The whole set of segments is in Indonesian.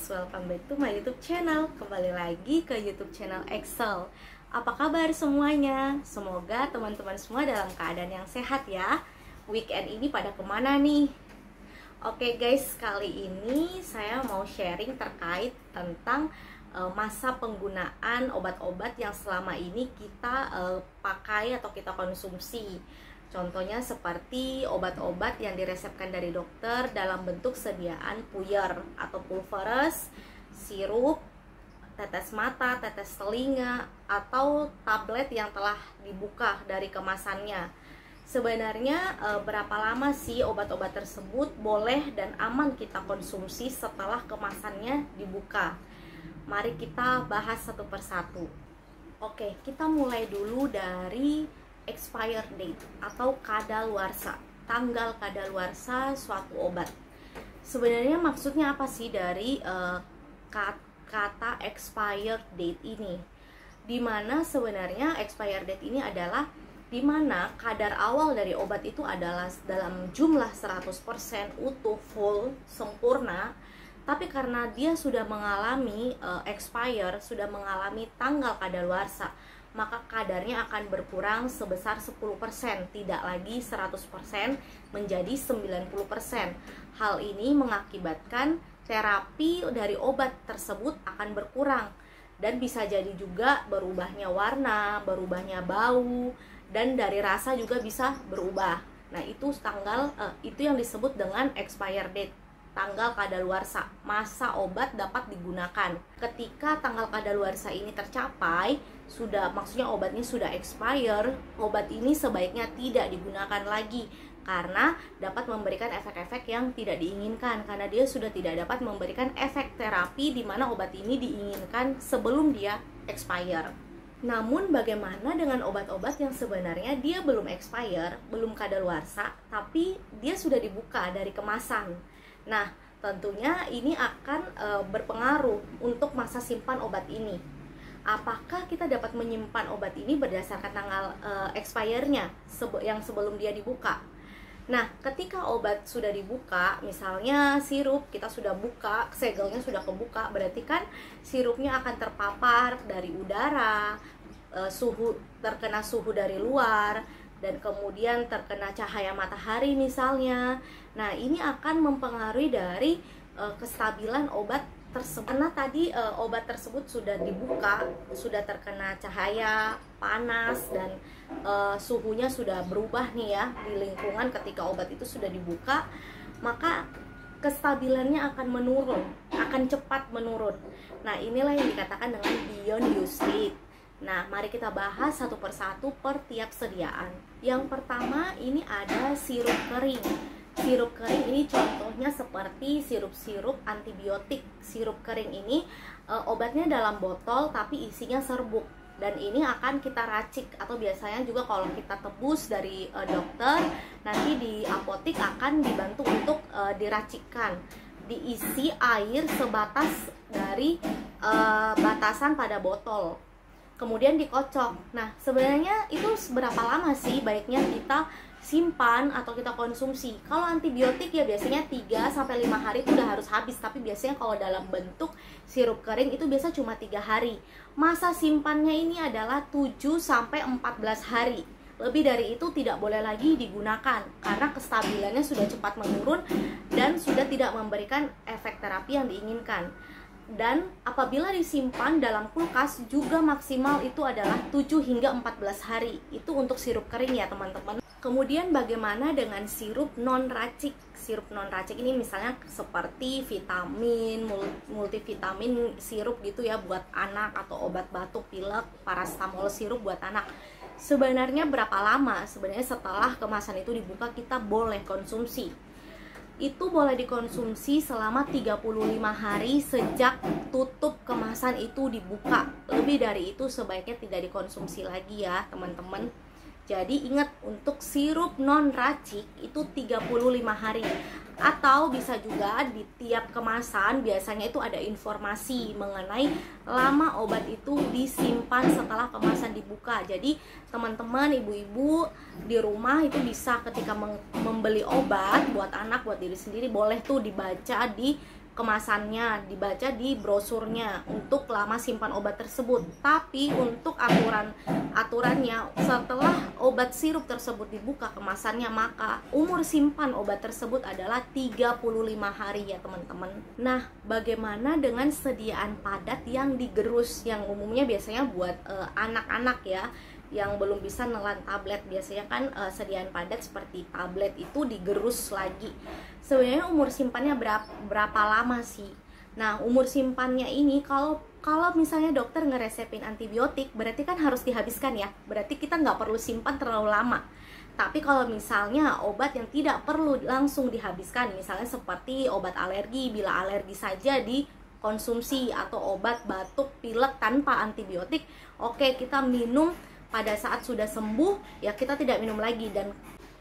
guys, welcome back to my YouTube channel. Kembali lagi ke YouTube channel Excel. Apa kabar semuanya? Semoga teman-teman semua dalam keadaan yang sehat ya. Weekend ini pada kemana nih? Oke guys, kali ini saya mau sharing terkait tentang masa penggunaan obat-obat yang selama ini kita pakai atau kita konsumsi. Contohnya seperti obat-obat yang diresepkan dari dokter dalam bentuk sediaan puyer atau pulveres, sirup, tetes mata, tetes telinga, atau tablet yang telah dibuka dari kemasannya. Sebenarnya berapa lama sih obat-obat tersebut boleh dan aman kita konsumsi setelah kemasannya dibuka? Mari kita bahas satu persatu. Oke, kita mulai dulu dari expired date atau kadaluarsa, tanggal kadaluarsa suatu obat. Sebenarnya maksudnya apa sih dari kata expired date ini? Dimana sebenarnya expired date ini adalah dimana kadar awal dari obat itu adalah dalam jumlah 100% utuh, full, sempurna, tapi karena dia sudah mengalami expire, sudah mengalami tanggal kadaluarsa, maka kadarnya akan berkurang sebesar 10%, tidak lagi 100% menjadi 90%. Hal ini mengakibatkan terapi dari obat tersebut akan berkurang dan bisa jadi juga berubahnya warna, berubahnya bau, dan dari rasa juga bisa berubah. Nah, itu itu yang disebut dengan expired date, tanggal kadaluarsa, masa obat dapat digunakan. Ketika tanggal kadaluarsa ini tercapai, maksudnya obatnya sudah expire, obat ini sebaiknya tidak digunakan lagi karena dapat memberikan efek-efek yang tidak diinginkan, karena dia sudah tidak dapat memberikan efek terapi di mana obat ini diinginkan sebelum dia expire. Namun bagaimana dengan obat-obat yang sebenarnya dia belum expire, belum kadaluarsa, tapi dia sudah dibuka dari kemasan? Nah, tentunya ini akan berpengaruh untuk masa simpan obat ini. Apakah kita dapat menyimpan obat ini berdasarkan tanggal expire-nya yang sebelum dia dibuka? Nah, ketika obat sudah dibuka, misalnya sirup kita sudah buka, segelnya sudah kebuka, berarti kan sirupnya akan terpapar dari udara, terkena suhu dari luar, dan kemudian terkena cahaya matahari misalnya. Nah, ini akan mempengaruhi dari kestabilan obat tersebut. Karena tadi obat tersebut sudah dibuka, sudah terkena cahaya panas, dan suhunya sudah berubah nih ya di lingkungan ketika obat itu sudah dibuka, maka kestabilannya akan menurun, akan cepat menurun. Nah, inilah yang dikatakan dengan beyond use date. Nah, mari kita bahas satu persatu per tiap sediaan. Yang pertama, ini ada sirup kering. Sirup kering ini contohnya seperti sirup-sirup antibiotik. Sirup kering ini obatnya dalam botol tapi isinya serbuk, dan ini akan kita racik, atau biasanya juga kalau kita tebus dari dokter, nanti di apotik akan dibantu untuk diracikkan. Diisi air sebatas dari batasan pada botol, kemudian dikocok. Nah, sebenarnya itu berapa lama sih baiknya kita simpan atau kita konsumsi? Kalau antibiotik ya biasanya 3-5 hari itu udah harus habis, tapi biasanya kalau dalam bentuk sirup kering itu biasa cuma 3 hari. Masa simpannya ini adalah 7-14 hari. Lebih dari itu tidak boleh lagi digunakan karena kestabilannya sudah cepat menurun dan sudah tidak memberikan efek terapi yang diinginkan. Dan apabila disimpan dalam kulkas juga maksimal itu adalah 7-14 hari. Itu untuk sirup kering ya teman-teman. Kemudian bagaimana dengan sirup non-racik? Sirup non-racik ini misalnya seperti vitamin, multivitamin sirup gitu ya buat anak, atau obat batuk, pilek, paracetamol sirup buat anak. Sebenarnya berapa lama sebenarnya setelah kemasan itu dibuka kita boleh konsumsi? Itu boleh dikonsumsi selama 35 hari sejak tutup kemasan itu dibuka. Lebih dari itu sebaiknya tidak dikonsumsi lagi ya teman-teman. Jadi ingat, untuk sirup non-racik itu 35 hari. Atau bisa juga di tiap kemasan biasanya itu ada informasi mengenai lama obat itu disimpan setelah kemasan dibuka. Jadi teman-teman, ibu-ibu di rumah itu bisa ketika membeli obat buat anak, buat diri sendiri, boleh tuh dibaca di kemasannya, dibaca di brosurnya untuk lama simpan obat tersebut. Tapi untuk aturannya, setelah obat sirup tersebut dibuka kemasannya, maka umur simpan obat tersebut adalah 35 hari ya teman-teman. Nah, bagaimana dengan sediaan padat yang digerus, yang umumnya biasanya buat anak-anak ya, yang belum bisa nelan tablet. Biasanya kan sediaan padat seperti tablet itu digerus lagi. Sebenarnya umur simpannya berapa lama sih? Nah, umur simpannya ini kalau misalnya dokter ngeresepin antibiotik, berarti kan harus dihabiskan ya. Berarti kita nggak perlu simpan terlalu lama. Tapi kalau misalnya obat yang tidak perlu langsung dihabiskan, misalnya seperti obat alergi, bila alergi saja dikonsumsi, atau obat batuk pilek tanpa antibiotik, oke, kita minum pada saat sudah sembuh, ya kita tidak minum lagi. Dan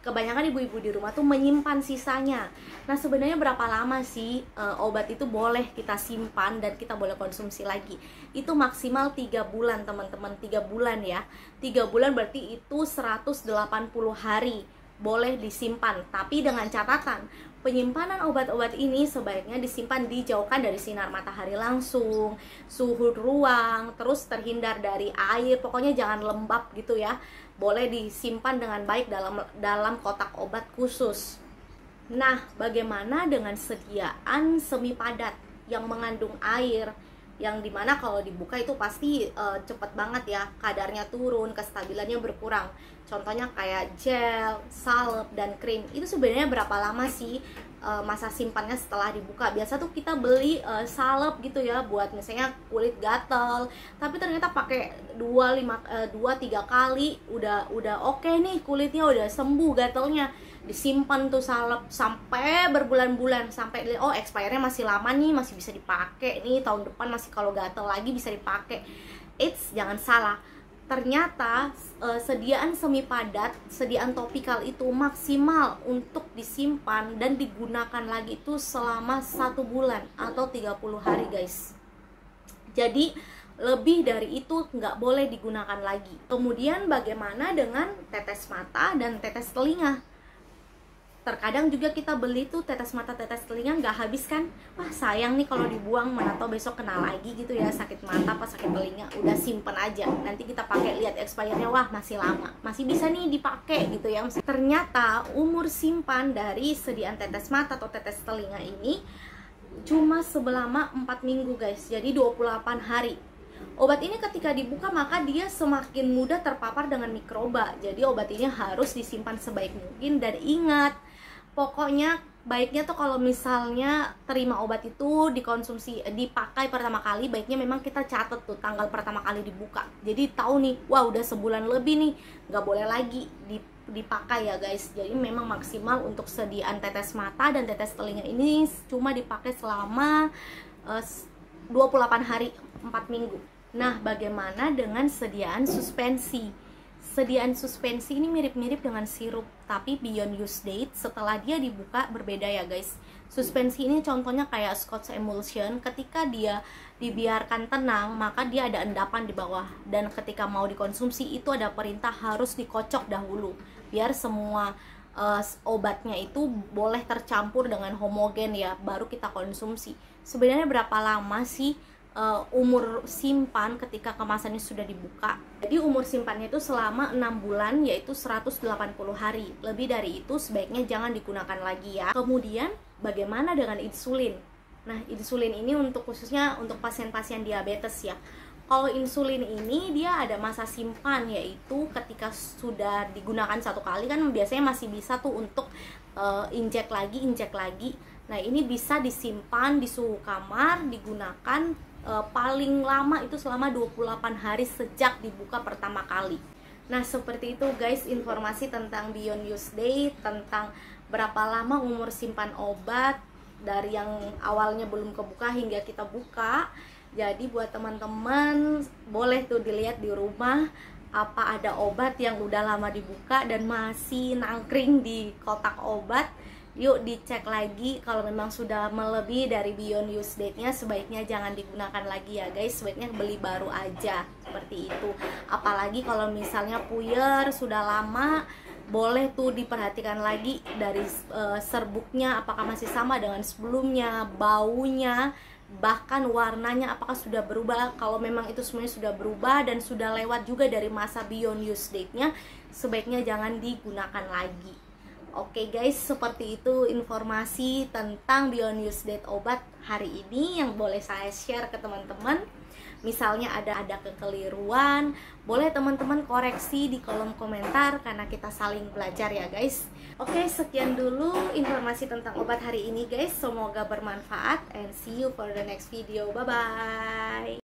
kebanyakan ibu-ibu di rumah tuh menyimpan sisanya. Nah, sebenarnya berapa lama sih obat itu boleh kita simpan dan kita boleh konsumsi lagi? Itu maksimal 3 bulan teman-teman, 3 bulan ya. 3 bulan berarti itu 180 hari boleh disimpan. Tapi dengan catatan, penyimpanan obat-obat ini sebaiknya disimpan dijauhkan dari sinar matahari langsung, suhu ruang, terus terhindar dari air, pokoknya jangan lembab gitu ya. Boleh disimpan dengan baik dalam kotak obat khusus. Nah, bagaimana dengan sediaan semi padat yang mengandung air, yang dimana kalau dibuka itu pasti cepet banget ya kadarnya turun, kestabilannya berkurang. Contohnya kayak gel, salep, dan krim. Itu sebenarnya berapa lama sih masa simpannya setelah dibuka? Biasa tuh kita beli salep gitu ya buat misalnya kulit gatel, tapi ternyata pakai 2-3 kali udah oke nih, kulitnya udah sembuh gatelnya. Disimpan tuh salep sampai berbulan-bulan, sampai expire-nya masih lama nih, masih bisa dipakai nih, tahun depan masih kalau gatel lagi bisa dipakai. Jangan salah, ternyata sediaan semi padat, sediaan topikal itu maksimal untuk disimpan dan digunakan lagi itu selama 1 bulan atau 30 hari guys. Jadi lebih dari itu nggak boleh digunakan lagi. Kemudian bagaimana dengan tetes mata dan tetes telinga? Terkadang juga kita beli tuh tetes mata, tetes telinga nggak habis kan? Wah sayang nih kalau dibuang, mana tau besok kena lagi gitu ya, sakit mata apa sakit telinga. Udah simpen aja, nanti kita pakai, lihat expirednya, wah masih lama, masih bisa nih dipakai gitu ya. Ternyata umur simpan dari sediaan tetes mata atau tetes telinga ini cuma selama 4 minggu guys, jadi 28 hari. Obat ini ketika dibuka maka dia semakin mudah terpapar dengan mikroba. Jadi obat ini harus disimpan sebaik mungkin. Dan ingat, pokoknya baiknya tuh kalau misalnya terima obat itu dikonsumsi, dipakai pertama kali, baiknya memang kita catat tuh tanggal pertama kali dibuka. Jadi tahu nih, wah udah sebulan lebih nih, nggak boleh lagi dipakai ya guys. Jadi memang maksimal untuk sediaan tetes mata dan tetes telinga ini cuma dipakai selama 28 hari, 4 minggu. Nah, bagaimana dengan sediaan suspensi? Sediaan suspensi ini mirip-mirip dengan sirup, tapi beyond use date setelah dia dibuka berbeda ya guys. Suspensi ini contohnya kayak Scotch emulsion, ketika dia dibiarkan tenang maka dia ada endapan di bawah, dan ketika mau dikonsumsi itu ada perintah harus dikocok dahulu biar semua obatnya itu boleh tercampur dengan homogen ya, baru kita konsumsi. Sebenarnya berapa lama sih umur simpan ketika kemasannya sudah dibuka? Jadi umur simpannya itu selama 6 bulan, yaitu 180 hari. Lebih dari itu sebaiknya jangan digunakan lagi ya. Kemudian bagaimana dengan insulin? Nah, insulin ini khususnya untuk pasien-pasien diabetes ya. Kalau insulin ini dia ada masa simpan, yaitu ketika sudah digunakan 1 kali kan biasanya masih bisa tuh untuk injek lagi. Nah, ini bisa disimpan di suhu kamar, digunakan paling lama itu selama 28 hari sejak dibuka pertama kali. Nah, seperti itu guys informasi tentang beyond use date, tentang berapa lama umur simpan obat dari yang awalnya belum kebuka hingga kita buka. Jadi buat teman-teman boleh tuh dilihat di rumah apa ada obat yang udah lama dibuka dan masih nangkring di kotak obat. Yuk dicek lagi, kalau memang sudah melebihi dari beyond use date-nya sebaiknya jangan digunakan lagi ya guys, sebaiknya beli baru aja, seperti itu. Apalagi kalau misalnya puyer sudah lama boleh tuh diperhatikan lagi dari serbuknya apakah masih sama dengan sebelumnya, baunya, bahkan warnanya apakah sudah berubah. Kalau memang itu semuanya sudah berubah dan sudah lewat juga dari masa beyond use date-nya, sebaiknya jangan digunakan lagi. Oke guys, seperti itu informasi tentang beyond use date obat hari ini yang boleh saya share ke teman-teman. Misalnya ada kekeliruan, boleh teman-teman koreksi di kolom komentar karena kita saling belajar ya guys. Oke, sekian dulu informasi tentang obat hari ini guys. Semoga bermanfaat and see you for the next video. Bye bye.